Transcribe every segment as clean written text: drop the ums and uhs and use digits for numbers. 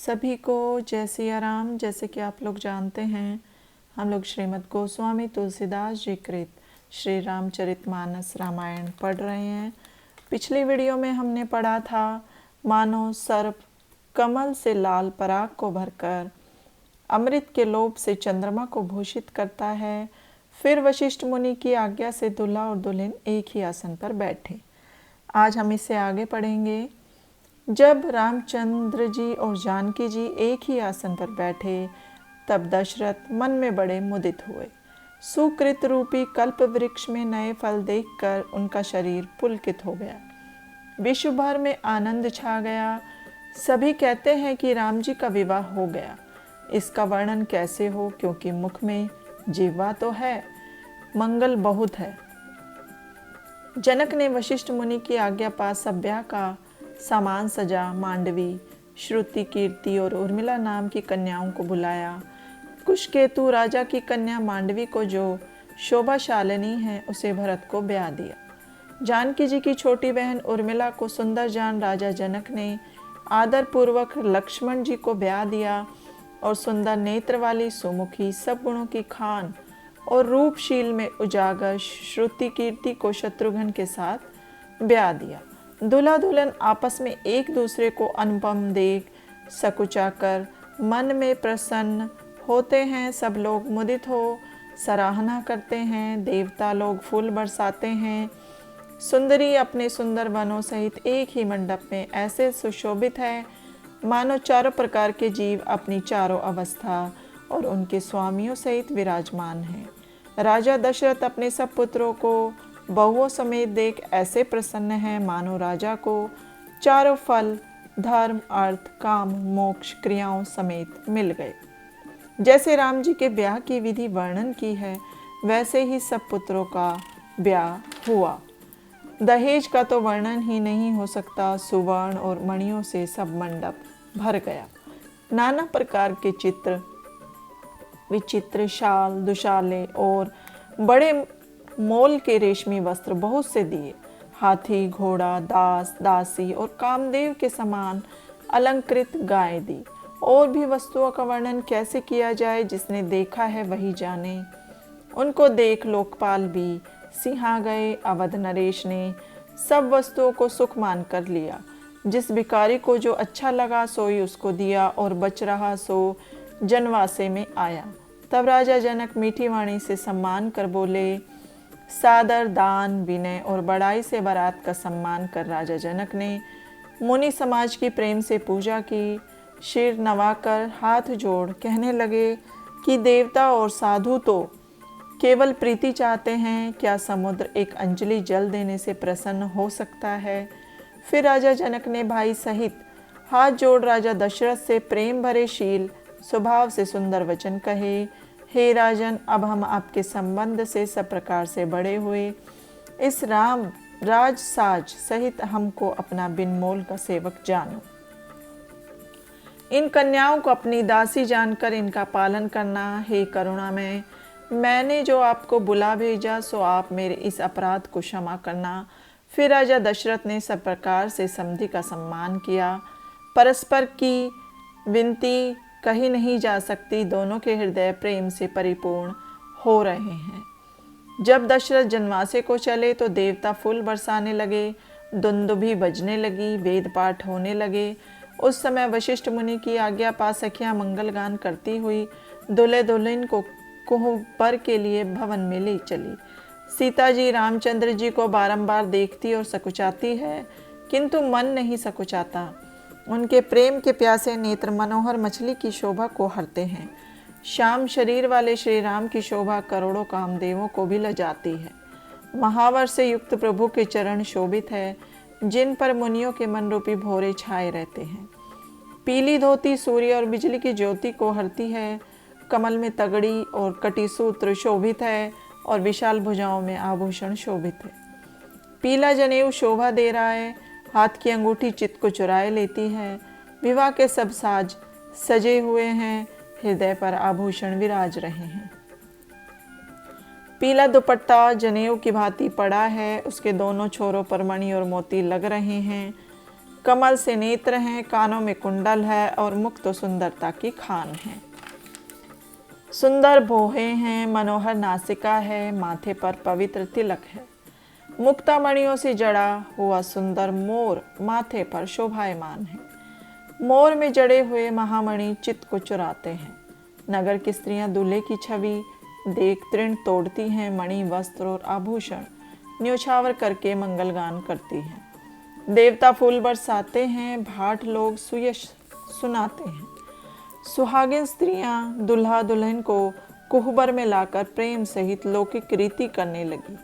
सभी को जय सिया राम। जैसे कि आप लोग जानते हैं, हम लोग श्रीमद् गोस्वामी तुलसीदास जी कृत श्री रामचरितमानस रामायण पढ़ रहे हैं। पिछली वीडियो में हमने पढ़ा था, मानो सर्प कमल से लाल पराग को भरकर अमृत के लोभ से चंद्रमा को भूषित करता है। फिर वशिष्ठ मुनि की आज्ञा से दूल्हा और दुल्हन एक ही आसन पर बैठे। आज हम इससे आगे पढ़ेंगे। जब रामचंद्र जी और जानकी जी एक ही आसन पर बैठे, तब दशरथ मन में बड़े मुदित हुए। सुकृत रूपी कल्प वृक्ष में नए फल देखकर उनका शरीर पुलकित हो गया। विश्व भर में आनंद छा गया। सभी कहते हैं कि राम जी का विवाह हो गया। इसका वर्णन कैसे हो, क्योंकि मुख में जिह्वा तो है, मंगल बहुत है। जनक ने वशिष्ठ मुनि की आज्ञा पास सब ब्याह का सामान सजा मांडवी, श्रुति, कीर्ति और उर्मिला नाम की कन्याओं को बुलाया। कुशकेतु राजा की कन्या मांडवी को, जो शोभाशालिनी है, उसे भरत को ब्याह दिया। जानकी जी की छोटी बहन उर्मिला को सुंदर जान राजा जनक ने आदर पूर्वक लक्ष्मण जी को ब्याह दिया और सुंदर नेत्र वाली सुमुखी, सब गुणों की खान और रूपशील में उजागर श्रुति कीर्ति को शत्रुघ्न के साथ ब्याह दिया। दूल्हा दुल्हन आपस में एक दूसरे को अनुपम देख सकुचाकर मन में प्रसन्न होते हैं। सब लोग मुदित हो सराहना करते हैं। देवता लोग फूल बरसाते हैं। सुंदरी अपने सुंदर वनों सहित एक ही मंडप में ऐसे सुशोभित है, मानो चारों प्रकार के जीव अपनी चारों अवस्था और उनके स्वामियों सहित विराजमान हैं। राजा दशरथ अपने सब पुत्रों को बहुओं समेत देख ऐसे प्रसन्न है, मानो राजा को चारों फल धर्म, अर्थ, काम, मोक्ष क्रियाओं समेत मिल गए। जैसे राम जी के ब्याह की विधि वर्णन की है, वैसे ही सब पुत्रों का ब्याह हुआ। दहेज का तो वर्णन ही नहीं हो सकता। सुवर्ण और मणियों से सब मंडप भर गया। नाना प्रकार के चित्र विचित्र शाल, दुशाले और बड़े मोल के रेशमी वस्त्र बहुत से दिए। हाथी, घोड़ा, दास, दासी और कामदेव के समान अलंकृत गाय दी। और भी वस्तुओं का वर्णन कैसे किया जाए, जिसने देखा है वही जाने। उनको देख लोकपाल भी सिहा गए। अवध नरेश ने सब वस्तुओं को सुख मान कर लिया। जिस भिखारी को जो अच्छा लगा सोई उसको दिया, और बच रहा सो जनवासे में आया। तब राजा जनक मीठी वाणी से सम्मान कर बोले। सादर, दान, विनय और बड़ाई से बारात का सम्मान कर राजा जनक ने मुनि समाज की प्रेम से पूजा की। सिर नवाकर हाथ जोड़ कहने लगे कि देवता और साधु तो केवल प्रीति चाहते हैं, क्या समुद्र एक अंजलि जल देने से प्रसन्न हो सकता है। फिर राजा जनक ने भाई सहित हाथ जोड़ राजा दशरथ से प्रेम भरे शील स्वभाव से सुंदर वचन कहे। हे राजन, अब हम आपके संबंध से सब प्रकार से बड़े हुए। इस राम राज साज सहित हमको अपना बिन मोल का सेवक जानो। इन कन्याओं को अपनी दासी जानकर इनका पालन करना। हे करुणामय, मैंने जो आपको बुला भेजा, सो आप मेरे इस अपराध को क्षमा करना। फिर राजा दशरथ ने सब प्रकार से समधि का सम्मान किया। परस्पर की विनती कही नहीं जा सकती। दोनों के हृदय प्रेम से परिपूर्ण हो रहे हैं। जब दशरथ जनवासे को चले तो देवता फूल बरसाने लगे, दुंदुभी बजने लगी, वेद पाठ होने लगे। उस समय वशिष्ठ मुनि की आज्ञा पा सखियां मंगल गान करती हुई दूल्हे दुल्हन को कुहबर के लिए भवन में ले चली। सीता जी रामचंद्र जी को बारंबार देखती और सकुचाती है, किंतु मन नहीं सकुचाता। उनके प्रेम के प्यासे नेत्र मनोहर मछली की शोभा को हरते हैं। श्याम शरीर वाले श्री राम की शोभा करोड़ों कामदेवों को भी लजाती है। महावर से युक्त प्रभु के चरण शोभित है, जिन पर मुनियों के मन रूपी भौरे छाए रहते हैं। पीली धोती सूर्य और बिजली की ज्योति को हरती है। कमल में तगड़ी और कटिसूत्र शोभित है, और विशाल भुजाओं में आभूषण शोभित है। पीला जनेऊ शोभा दे रहा है। हाथ की अंगूठी चित्त को चुराए लेती है। विवाह के सब साज सजे हुए हैं। हृदय पर आभूषण विराज रहे हैं। पीला दुपट्टा जनेऊ की भांति पड़ा है। उसके दोनों छोरों पर मणि और मोती लग रहे हैं। कमल से नेत्र हैं, कानों में कुंडल है और मुख तो सुंदरता की खान है। सुंदर भौहें हैं, मनोहर नासिका है, माथे पर पवित्र तिलक है। मुक्तामणियों से जड़ा हुआ सुंदर मोर माथे पर शोभायमान है। मोर में जड़े हुए महामणि चित्त को चुराते हैं। नगर की स्त्रियां दूल्हे की छवि देख तृण तोड़ती हैं, मणि वस्त्र और आभूषण न्योछावर करके मंगलगान करती हैं। देवता फूल बरसाते हैं, भाट लोग सुयश सुनाते हैं। सुहागिन स्त्रियां दुल्हा दुल्हन को कुहबर में लाकर प्रेम सहित लौकिक रीति करने लगी।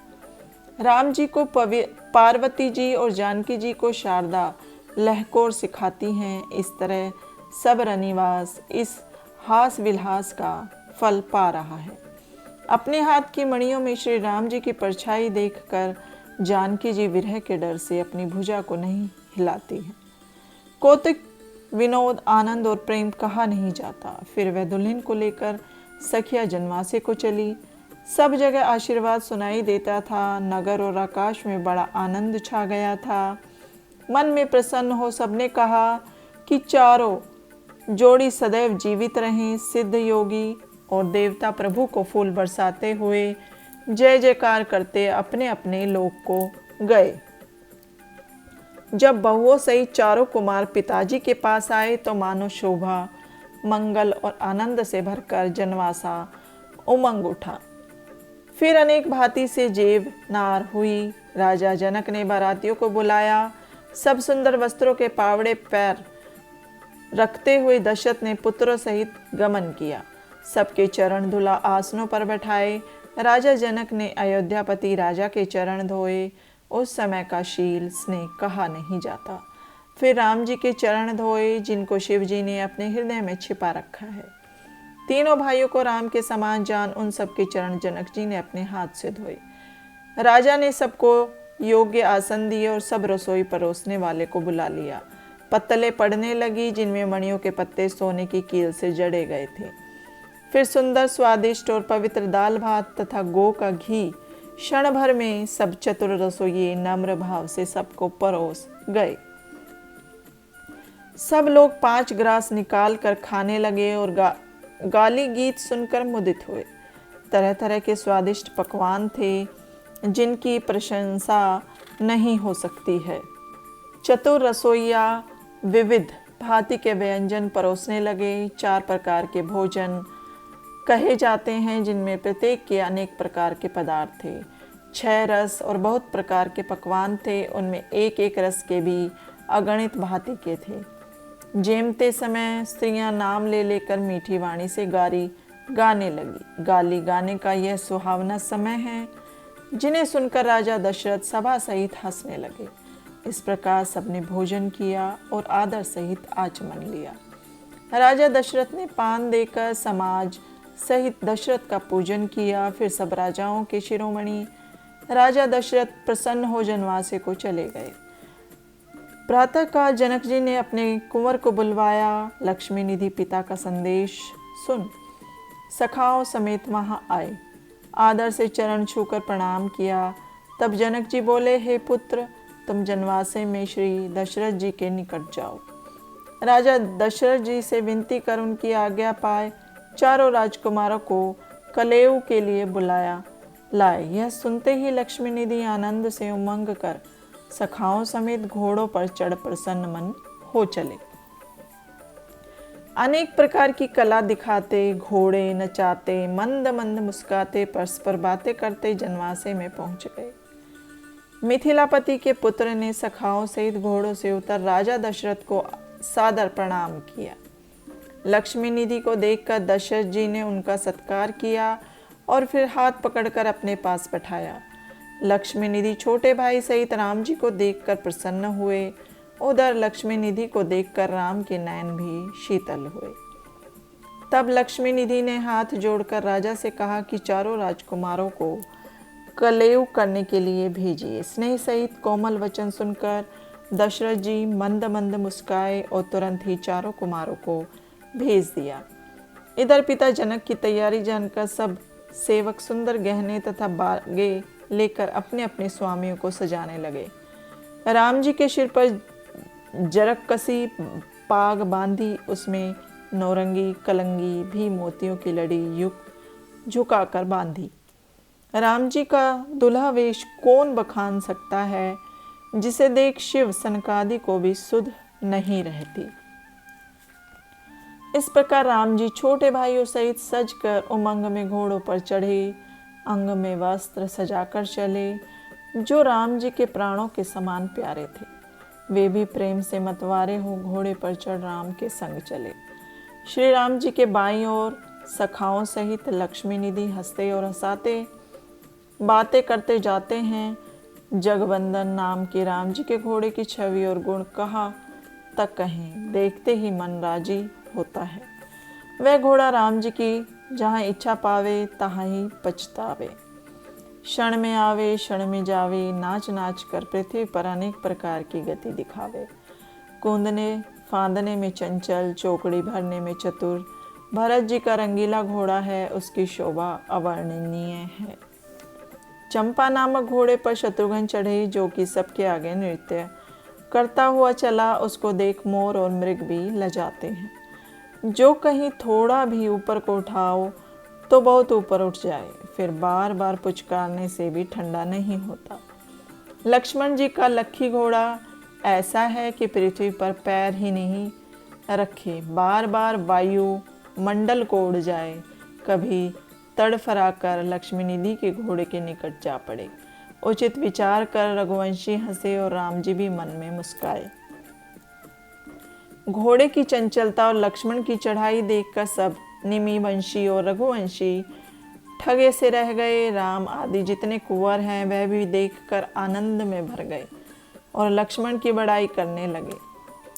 राम जी को पार्वती जी और जानकी जी को शारदा लहकोर सिखाती हैं। इस तरह सब रनिवास इस हास विलास का फल पा रहा है। अपने हाथ की मणियों में श्री राम जी की परछाई देखकर जानकी जी विरह के डर से अपनी भुजा को नहीं हिलाती हैं। कौतुक, विनोद, आनंद और प्रेम कहा नहीं जाता। फिर वह दुल्हन को लेकर सखिया जनवासे को चली। सब जगह आशीर्वाद सुनाई देता था। नगर और आकाश में बड़ा आनंद छा गया था। मन में प्रसन्न हो सबने कहा कि चारों जोड़ी सदैव जीवित रहें। सिद्ध योगी और देवता प्रभु को फूल बरसाते हुए जय जयकार करते अपने अपने लोक को गए। जब बहुओं सहित चारों कुमार पिताजी के पास आए तो मानो शोभा, मंगल और आनंद से भरकर जनवासा उमंग उठा। फिर अनेक भांति से जेब नार हुई। राजा जनक ने बारातियों को बुलाया। सब सुंदर वस्त्रों के पावड़े पैर रखते हुए दशरथ ने पुत्रों सहित गमन किया। सबके चरण धुला आसनों पर बैठाए। राजा जनक ने अयोध्यापति राजा के चरण धोए। उस समय का शील स्नेह कहा नहीं जाता। फिर राम जी के चरण धोए, जिनको शिव जी ने अपने हृदय में छिपा रखा है। तीनों भाइयों को राम के समान जान उन सबके चरण जनक जी ने अपने हाथ से धोए। राजा ने सबको योग्य आसन दिए और सब रसोई परोसने वाले को बुला लिया। पत्तलें पड़ने लगी, जिनमें मणियों के पत्ते सोने की कील से जड़े गए थे। फिर सुंदर, स्वादिष्ट और पवित्र दाल भात तथा गौ का घी क्षण भर में सब चतुर रसोइये नम्र भाव से सबको परोस गए। सब लोग 5 ग्रास निकाल कर खाने लगे और गाली गीत सुनकर मुदित हुए। तरह तरह के स्वादिष्ट पकवान थे, जिनकी प्रशंसा नहीं हो सकती है। चतुर रसोइया विविध भांति के व्यंजन परोसने लगे। 4 प्रकार के भोजन कहे जाते हैं, जिनमें प्रत्येक के अनेक प्रकार के पदार्थ थे। 6 रस और बहुत प्रकार के पकवान थे। उनमें एक एक रस के भी अगणित भांति के थे। जेमते समय स्त्रियां नाम ले लेकर मीठी वाणी से गाने लगी। गाली गाने का यह सुहावना समय है, जिन्हें सुनकर राजा दशरथ सभा सहित हंसने लगे। इस प्रकार सबने भोजन किया और आदर सहित आचमन लिया। राजा दशरथ ने पान देकर समाज सहित दशरथ का पूजन किया। फिर सब राजाओं के शिरोमणि राजा दशरथ प्रसन्न हो जनवासे को चले गए। प्रातःकाल जनक जी ने अपने कुंवर को बुलवाया। लक्ष्मी निधि पिता का संदेश सुन सखाओं समेत वहां आए। आदर से चरण छूकर प्रणाम किया। तब जनक जी बोले, हे पुत्र, तुम जनवासे में श्री दशरथ जी के निकट जाओ। राजा दशरथ जी से विनती कर उनकी आज्ञा पाए चारों राजकुमारों को कलेऊ के लिए बुलाया लाए। यह सुनते ही लक्ष्मी निधि आनंद से उमंग कर सखाओं समेत घोड़ों पर चढ़ प्रसन्न मन हो चले। अनेक प्रकार की कला दिखाते, घोड़े नचाते, मंद मंद मुस्काते, परस्पर बातें करते जनवासे में पहुंच गए। मिथिलापति के पुत्र ने सखाओं सहित घोड़ों से उतर राजा दशरथ को सादर प्रणाम किया। लक्ष्मी निधि को देखकर दशरथ जी ने उनका सत्कार किया और फिर हाथ पकड़कर अपने पास बैठाया। लक्ष्मी निधि छोटे भाई सहित राम जी को देखकर प्रसन्न हुए। उधर लक्ष्मी निधि को देखकर राम के नयन भी शीतल हुए। तब लक्ष्मी निधि ने हाथ जोड़कर राजा से कहा कि चारों राजकुमारों को कलेऊ करने के लिए भेजिए। स्नेह सहित कोमल वचन सुनकर दशरथ जी मंद मंद मुस्काए और तुरंत ही चारों कुमारों को भेज दिया। इधर पिता जनक की तैयारी जानकर सब सेवक सुंदर गहने तथा बागे लेकर अपने अपने स्वामियों को सजाने लगे। राम जी के सिर पर जरकसी पाग बांधी, उसमें नौरंगी कलंगी भी मोतियों की लड़ी युक्त झुकाकर बांधी। राम जी का दुल्हा वेश कौन बखान सकता है, जिसे देख शिव सनकादि को भी सुध नहीं रहती। इस प्रकार राम जी छोटे भाइयों सहित सजकर उमंग में घोड़ों पर चढ़े, अंग में वस्त्र सजाकर चले, जो राम जी के प्राणों के समान प्यारे थे। वे भी प्रेम से मतवारे हो घोड़े पर चढ़ राम के संग चले। श्री राम जी के बाईं ओर सखाओं सहित लक्ष्मी निधि हंसते और हंसाते बातें करते जाते हैं। जगवंदन नाम के राम जी के घोड़े की छवि और गुण कहा तक कहें, देखते ही मन राजी होता है। वह घोड़ा राम जी की जहाँ इच्छा पावे तहाँ ही पछतावे। क्षण में आवे क्षण में जावे, नाच नाच कर पृथ्वी पर अनेक प्रकार की गति दिखावे। कूदने फांदने में चंचल, चौकड़ी भरने में चतुर, भरत जी का रंगीला घोड़ा है, उसकी शोभा अवर्णनीय है। चंपा नामक घोड़े पर शत्रुघ्न चढ़े, जो कि सबके आगे नृत्य करता हुआ चला। उसको देख मोर और मृग भी लजाते हैं। जो कहीं थोड़ा भी ऊपर को उठाओ तो बहुत ऊपर उठ जाए, फिर बार बार पुचकारने से भी ठंडा नहीं होता। लक्ष्मण जी का लक्खी घोड़ा ऐसा है कि पृथ्वी पर पैर ही नहीं रखे, बार बार वायु मंडल को उड़ जाए। कभी तड़फड़ाकर लक्ष्मी निधि के घोड़े के निकट जा पड़े। उचित विचार कर रघुवंशी हंसे और राम जी भी मन में मुस्काए। घोड़े की चंचलता और लक्ष्मण की चढ़ाई देखकर सब निमि वंशी और रघुवंशी ठगे से रह गए। राम आदि जितने कुंवर हैं वह भी देखकर आनंद में भर गए और लक्ष्मण की बड़ाई करने लगे।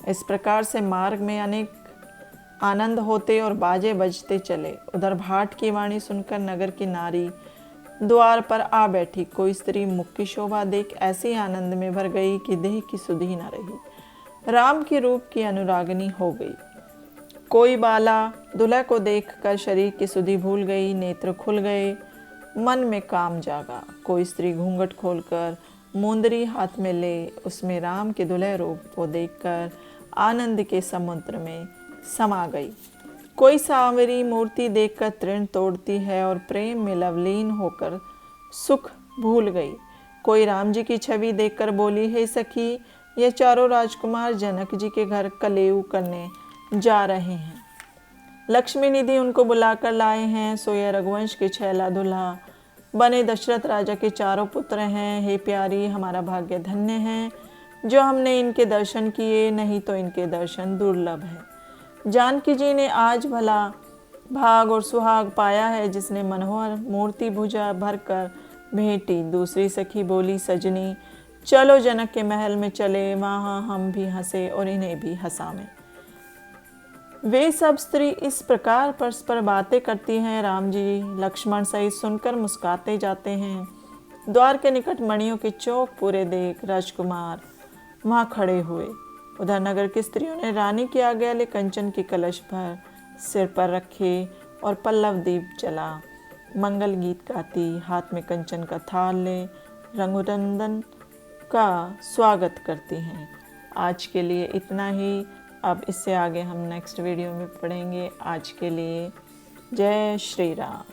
इस प्रकार से मार्ग में अनेक आनंद होते और बाजे बजते चले। उधर भाट की वाणी सुनकर नगर की नारी द्वार पर आ बैठी। कोई स्त्री मुख की शोभा देख ऐसी आनंद में भर गई कि देह की सुधि न रही, राम के रूप की अनुरागिनी हो गई। कोई बाला दुल्हा को देखकर शरीर की सुधि भूल गई, नेत्र खुल गए, मन में काम जागा। कोई स्त्री घूंघट खोलकर मुंदरी हाथ में ले, उसमें राम के दुल्हे रूप को देखकर आनंद के समुद्र में समा गई। कोई सांवरी मूर्ति देखकर तृण तोड़ती है और प्रेम में लवलीन होकर सुख भूल गई। कोई राम जी की छवि देखकर बोली, हे सखी, ये चारों राजकुमार जनक जी के घर कलेऊ करने जा रहे हैं। लक्ष्मी निधि उनको बुलाकर लाए हैं। सो यह रघुवंश के छैला दुल्हा बने दशरथ राजा के चारों पुत्र हैं। हे प्यारी, हमारा भाग्य धन्य है जो हमने इनके दर्शन किए, नहीं तो इनके दर्शन दुर्लभ है। जानकी जी ने आज भला भाग और सुहाग पाया है, जिसने मनोहर मूर्ति भुजा भर कर भेंटी। दूसरी सखी बोली, सजनी चलो जनक के महल में चले, वहाँ हम भी हंसे और इन्हें भी हंसावें। वे सब स्त्री इस प्रकार परस्पर बातें करती हैं। राम जी लक्ष्मण सहित सुनकर मुस्काते जाते हैं। द्वार के निकट मणियों के चौक पूरे देख राजकुमार वहाँ खड़े हुए। उधर नगर की स्त्रियों ने रानी की आज्ञा ले कंचन की कलश भर सिर पर रखे और पल्लव दीप जला मंगल गीत गाती, हाथ में कंचन का थाल ले रघुनंदन का स्वागत करती हैं। आज के लिए इतना ही। अब इससे आगे हम नेक्स्ट वीडियो में पढ़ेंगे। आज के लिए जय श्री राम।